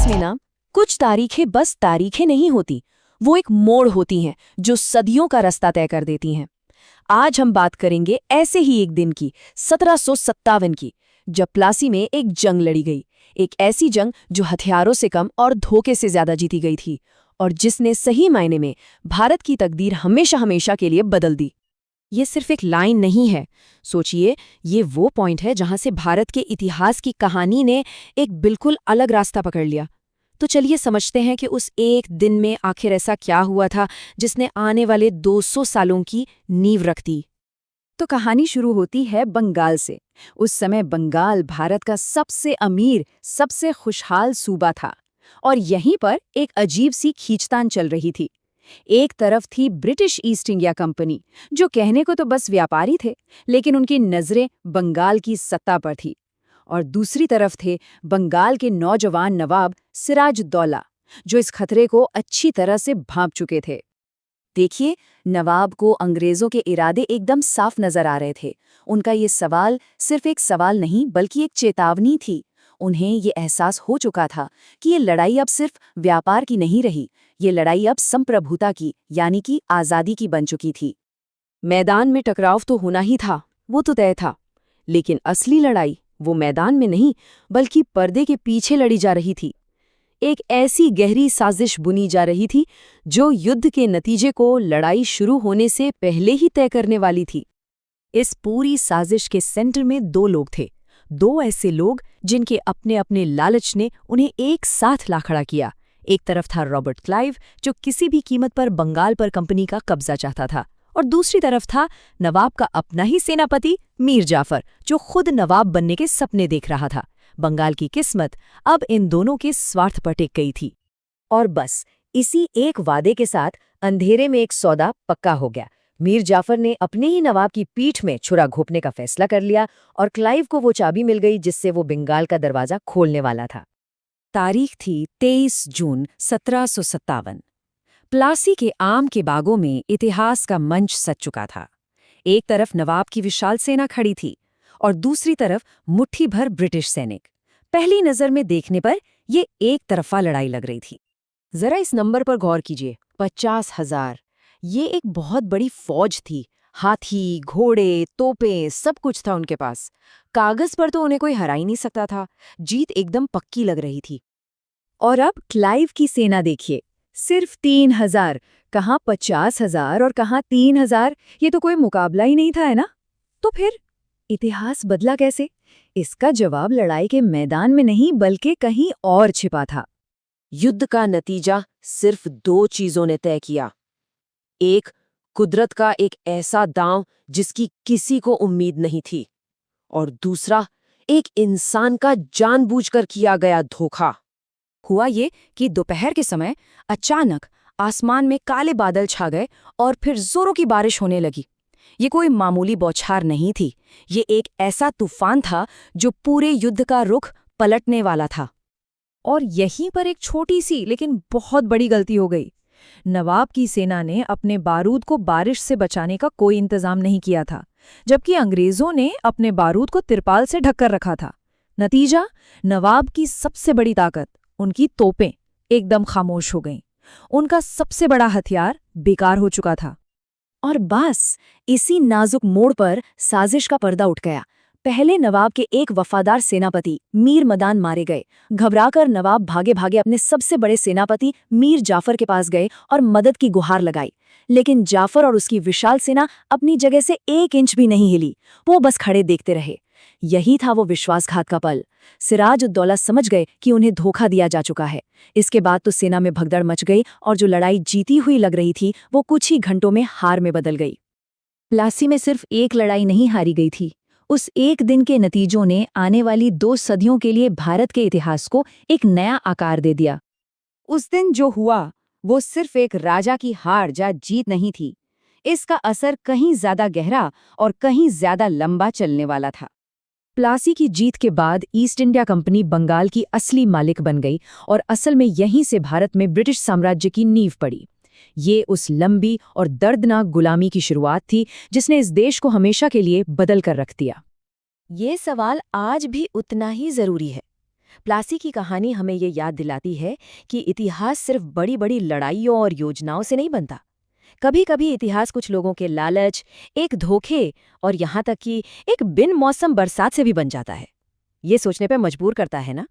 में ना कुछ तारीखें बस तारीखें नहीं होती, वो एक मोड़ होती हैं जो सदियों का रास्ता तय कर देती हैं। आज हम बात करेंगे ऐसे ही एक दिन की, 1757 की, जब प्लासी में एक जंग लड़ी गई। एक ऐसी जंग जो हथियारों से कम और धोखे से ज्यादा जीती गई थी, और जिसने सही मायने में भारत की तकदीर हमेशा हमेशा के लिए बदल दी। ये सिर्फ एक लाइन नहीं है, सोचिए, ये वो पॉइंट है जहां से भारत के इतिहास की कहानी ने एक बिल्कुल अलग रास्ता पकड़ लिया। तो चलिए समझते हैं कि उस एक दिन में आखिर ऐसा क्या हुआ था जिसने आने वाले 200 सालों की नींव रख दी। तो कहानी शुरू होती है बंगाल से। उस समय बंगाल भारत का सबसे अमीर, सबसे खुशहाल सूबा था, और यहीं पर एक अजीब सी खींचतान चल रही थी। एक तरफ थी ब्रिटिश ईस्ट इंडिया कंपनी, जो कहने को तो बस व्यापारी थे, लेकिन उनकी नजरें बंगाल की सत्ता पर थी। और दूसरी तरफ थे बंगाल के नौजवान नवाब सिराजुद्दौला, जो इस खतरे को अच्छी तरह से भांप चुके थे। देखिए, नवाब को अंग्रेजों के इरादे एकदम साफ नजर आ रहे थे। उनका ये सवाल सिर्फ एक सवाल नहीं बल्कि एक चेतावनी थी। उन्हें ये एहसास हो चुका था कि ये लड़ाई अब सिर्फ व्यापार की नहीं रही, ये लड़ाई अब संप्रभुता की, यानी कि आज़ादी की बन चुकी थी। मैदान में टकराव तो होना ही था, वो तो तय था, लेकिन असली लड़ाई वो मैदान में नहीं बल्कि पर्दे के पीछे लड़ी जा रही थी। एक ऐसी गहरी साजिश बुनी जा रही थी जो युद्ध के नतीजे को लड़ाई शुरू होने से पहले ही तय करने वाली थी। इस पूरी साजिश के सेंटर में दो लोग थे, दो ऐसे लोग जिनके अपने अपने लालच ने उन्हें एक साथ ला खड़ा किया। एक तरफ था रॉबर्ट क्लाइव, जो किसी भी कीमत पर बंगाल पर कंपनी का कब्जा चाहता था, और दूसरी तरफ था नवाब का अपना ही सेनापति मीर जाफर, जो खुद नवाब बनने के सपने देख रहा था। बंगाल की किस्मत अब इन दोनों के स्वार्थ पर टिक गई थी। और बस इसी एक वादे के साथ अंधेरे में एक सौदा पक्का हो गया। मीर जाफर ने अपने ही नवाब की पीठ में छुरा घोंपने का फैसला कर लिया, और क्लाइव को वो चाबी मिल गई जिससे वो बंगाल का दरवाजा खोलने वाला था। तारीख थी 23 जून 1757। प्लासी के आम के बागों में इतिहास का मंच सज चुका था। एक तरफ नवाब की विशाल सेना खड़ी थी और दूसरी तरफ मुट्ठी भर ब्रिटिश सैनिक। पहली नजर में देखने पर ये एक तरफा लड़ाई लग रही थी। जरा इस नंबर पर गौर कीजिए, 50,000। ये एक बहुत बड़ी फौज थी। हाथी, घोड़े, तोपें, सब कुछ था उनके पास। कागज पर तो उन्हें कोई हरा ही नहीं सकता था। जीत एकदम पक्की लग रही थी। और अब क्लाइव की सेना देखिए, सिर्फ 3,000। कहाँ 50,000 और कहाँ 3,000। ये तो कोई मुकाबला ही नहीं था, है ना? तो फिर इतिहास बदला कैसे? इसका जवाब लड़ाई के मैदान में नहीं बल्कि कहीं और छिपा था। युद्ध का नतीजा सिर्फ दो चीजों ने तय किया। एक, कुदरत का एक ऐसा दांव जिसकी किसी को उम्मीद नहीं थी, और दूसरा, एक इंसान का जानबूझकर किया गया धोखा। हुआ ये कि दोपहर के समय अचानक आसमान में काले बादल छा गए और फिर जोरों की बारिश होने लगी। ये कोई मामूली बौछार नहीं थी, ये एक ऐसा तूफान था जो पूरे युद्ध का रुख पलटने वाला था। और यहीं पर एक छोटी सी लेकिन बहुत बड़ी गलती हो गई। नवाब की सेना ने अपने बारूद को बारिश से बचाने का कोई इंतजाम नहीं किया था, जबकि अंग्रेजों ने अपने बारूद को तिरपाल से ढककर रखा था। नतीजा, नवाब की सबसे बड़ी ताकत, उनकी तोपें, एकदम खामोश हो गईं। उनका सबसे बड़ा हथियार बेकार हो चुका था। और बस इसी नाजुक मोड़ पर साजिश का पर्दा उठ गया। पहले नवाब के एक वफादार सेनापति मीर मदान मारे गए। घबराकर नवाब भागे भागे अपने सबसे बड़े सेनापति मीर जाफर के पास गए और मदद की गुहार लगाई। लेकिन जाफर और उसकी विशाल सेना अपनी जगह से 1 इंच भी नहीं हिली। वो बस खड़े देखते रहे। यही था वो विश्वासघात का पल। सिराजुद्दौला समझ गए कि उन्हें धोखा दिया जा चुका है। इसके बाद तो सेना में भगदड़ मच गई, और जो लड़ाई जीती हुई लग रही थी वो कुछ ही घंटों में हार में बदल गई। प्लासी में सिर्फ एक लड़ाई नहीं हारी गई थी, उस एक दिन के नतीजों ने आने वाली 2 सदियों के लिए भारत के इतिहास को एक नया आकार दे दिया। उस दिन जो हुआ वो सिर्फ एक राजा की हार या जीत नहीं थी, इसका असर कहीं ज्यादा गहरा और कहीं ज्यादा लंबा चलने वाला था। प्लासी की जीत के बाद ईस्ट इंडिया कंपनी बंगाल की असली मालिक बन गई, और असल में यहीं से भारत में ब्रिटिश साम्राज्य की नींव पड़ी। ये उस लंबी और दर्दनाक गुलामी की शुरुआत थी जिसने इस देश को हमेशा के लिए बदल कर रख दिया। ये सवाल आज भी उतना ही जरूरी है। प्लासी की कहानी हमें ये याद दिलाती है कि इतिहास सिर्फ बड़ी बड़ी लड़ाइयों और योजनाओं से नहीं बनता। कभी कभी इतिहास कुछ लोगों के लालच, एक धोखे और यहाँ तक कि एक बिन मौसम बरसात से भी बन जाता है। ये सोचने पर मजबूर करता है ना।